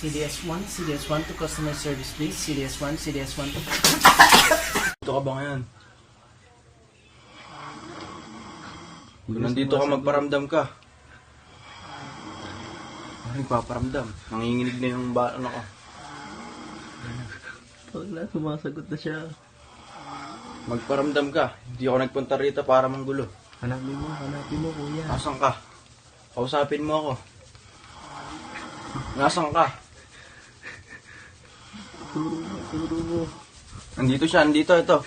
CDS1, CDS1 to customer service please. CDS1, CDS1 to... Dito ka ba ngayon? Kung nandito ka, magparamdam ka. Ano nagpaparamdam? Nanginginig na yung ano ko. Wala, sumasagot na siya. Magparamdam ka. Hindi ako nagpunta rito para manggulo. Hanapin mo kuya. Nasaan ka? Kausapin mo ako. Nasaan ka? Turo mo. Nandito siya, nandito, ito.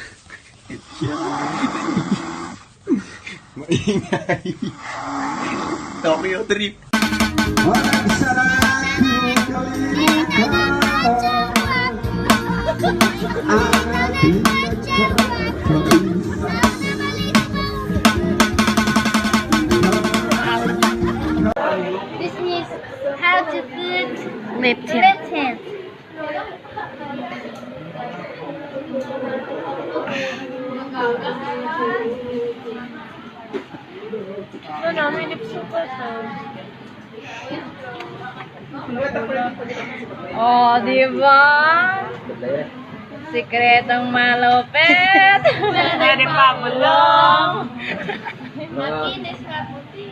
Maingay. Tokyo trip. This is how to put Lip tint. lip tint. Ano, may lipstick pa siya. Oh, di ba? Sikretong malupit. Pwede pa bulong. Makinis na puti.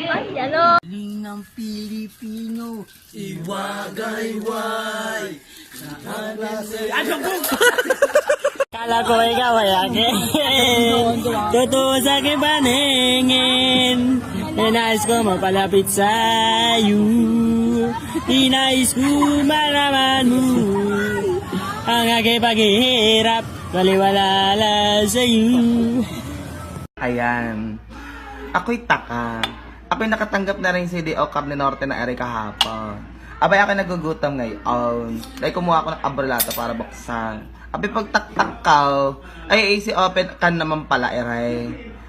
Ay, ano? Ng Pilipino. Kala ko ikaw ay akin. Totoo sa aking paningin. Inais ko mapalapit sa'yo. Inais ko malaman mo ang aking paghihirap. Baliwala sa'yo. Ayan. Ako'y taka. Ako'y nakatanggap na rin si D.O. Carne Norte na ere kahapon. Abay ako nagugutom ngayon. Dahil kumuha ako ng abrelata para buksan. Abay pagtaktak ka, ay easy open ka naman pala ere.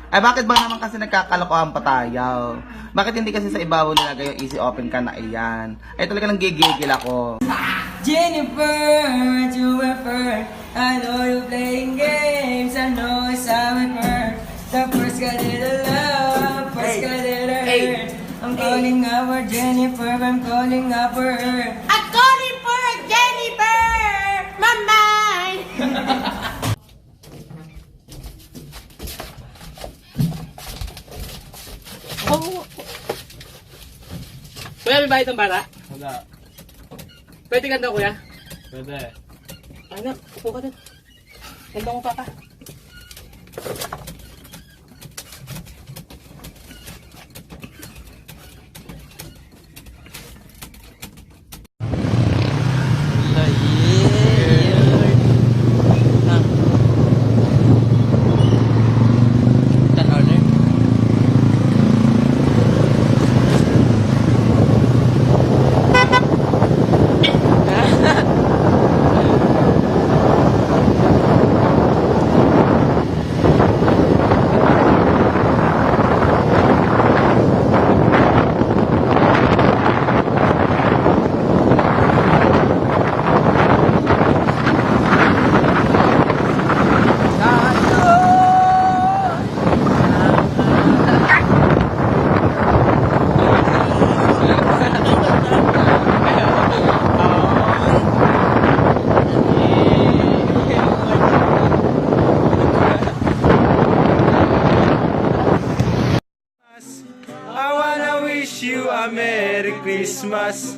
Ay bakit ba naman kasi nagkakalokohan pa tayo? Bakit hindi kasi sa ibabaw nilagay yung easy open ka na iyan? Ay talaga nang gigigil ako. Jennifer, Jennifer, I know you're playing games. I know it's how it hurts. The first guy did a love, first guy did a hurt. I'm calling up for Jennifer, I'm calling up for her. I'm calling for Jennifer! Mamay! Kuya, may bayad ng bata? Wala. Pwede ganda, kuya? Pwede. Anak, upo ka din. Ganda mo, papa. I wanna wish you a Merry Christmas.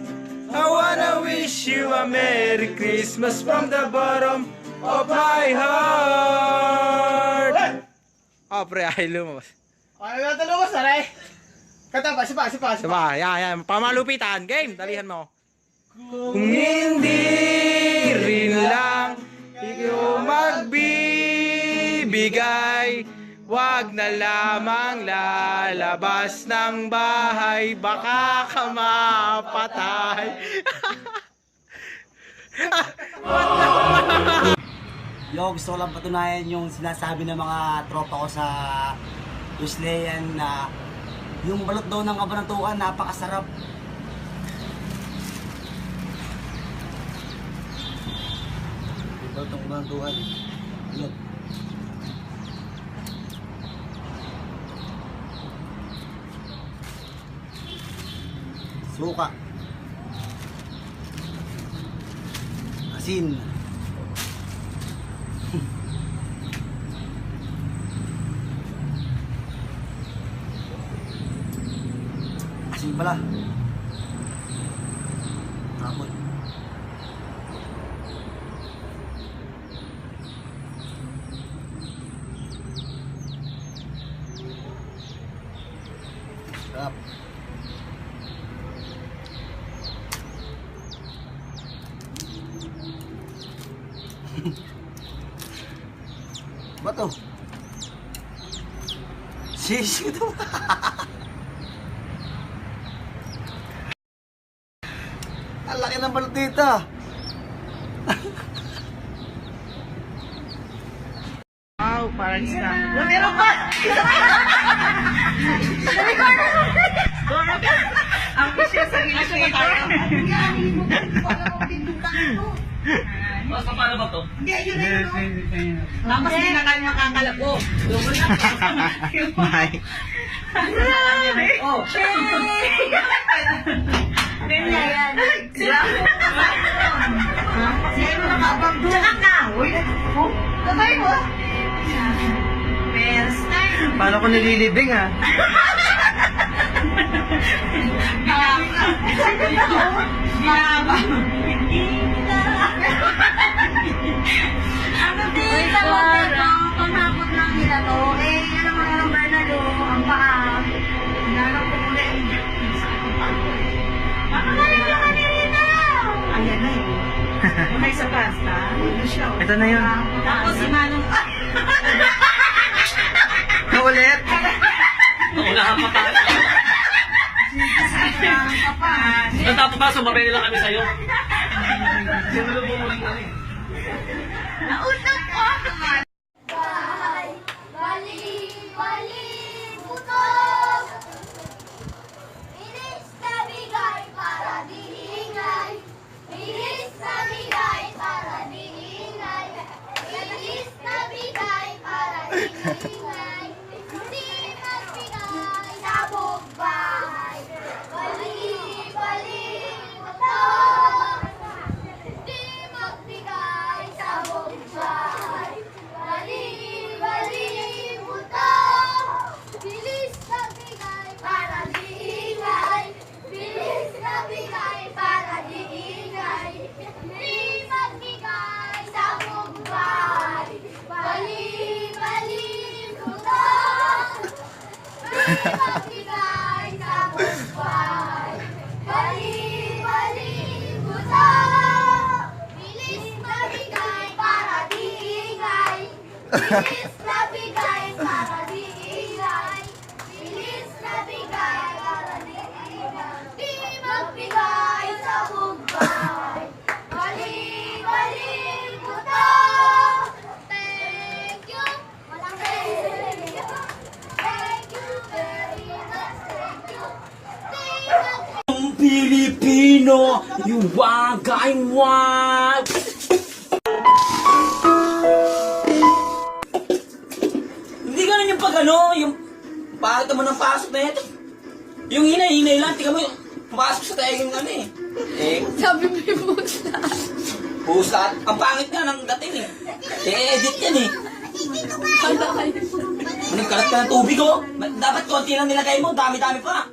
I wanna wish you a Merry Christmas from the bottom of my heart. Oh, pre, ay lumabas. Ay, natin lumabas na rin. Kata pa, sipa. Diba? Yan. Pamalupitan. Game. Dalihan mo. Kung hindi rin lang ikaw magbibigay, wag na lamang lalabas ng bahay, baka ka mapatay. Yo, gusto ko lang patunayan yung sinasabi ng mga tropa ko sa Wesleyan na yung balot daw ng kabanatuan, napakasarap. Yung balot ng kabanatuan. Yun. Suka. Asin. Asin pala. Tapos. Sarap. Ba to? Sisi to. Ang laki ng balot dito. Wow, parang isda. Paano ko nililibing ha? Panghabot lang nila to. Alam mo yung Bernardo, ang paa. Hinanap ko muna yung ayan na yun. Unay sa pasta. Ito na yun. Tapos si Manong... Ulit? Natapos ba, sumabay nila kami sa'yo. Nautang ko! Bali, bali, butog. Bilis na bigay para diingay. Bilis na bigay para diingay. Bilis na bigay para diingay. Di magbigay sa buong bahay. Bali, bali, butog. Di magbigay sa buong bahay. Bali, bali, butog. Bilis na bigay para diingay. Bilis na bigay para diingay. Di magbigay sa buong bahay. Bali, bali, butog. Di magbigay sa buong bahay. Bali, bali, butog. Bilis na bigay para diingay. Bilis na bigay para diingay. Bilis na bigay para diingay. Di magbigay sa buong bahay. Bali, bali, butog. Thank you. Walang thank you. Thank you very much. Thank you. Thank you. Pilipino, you wagay wag. Hindi ganun yung pag ano, yung bakit naman ang pasok na ito. Yung hinay-hinay lang, tingnan mo yung pumasok sa tayo yung ano eh. Sabi mo yung pusa. Pusa, ang pangit nga ng dating eh. I-edit yan eh. Nagkalat ka ng tubig oh. Dapat konti lang nilagay mo, dami-dami pa.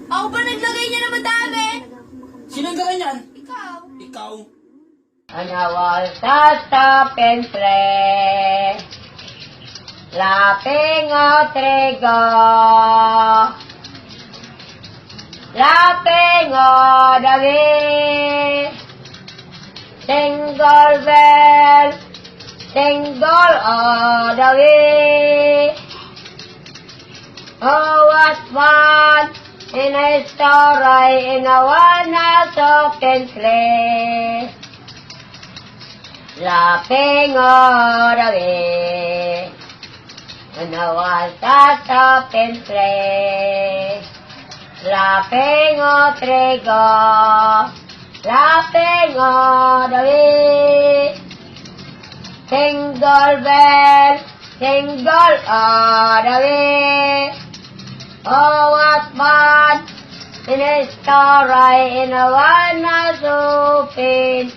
Ako ba naglagay niya na madami? Sino ang ganyan? Ikaw. Ikaw. Anawal stop and play. Laping o trigo. Laping o dagi. Single bell. Single o dagi. Oh, what fun in a story in a one-house open place. Laughing all the way, and I was just up in play. Laughing all trigo, laughing all the way. Single bell, single all the way. Oh, what fun in a star in a one so pain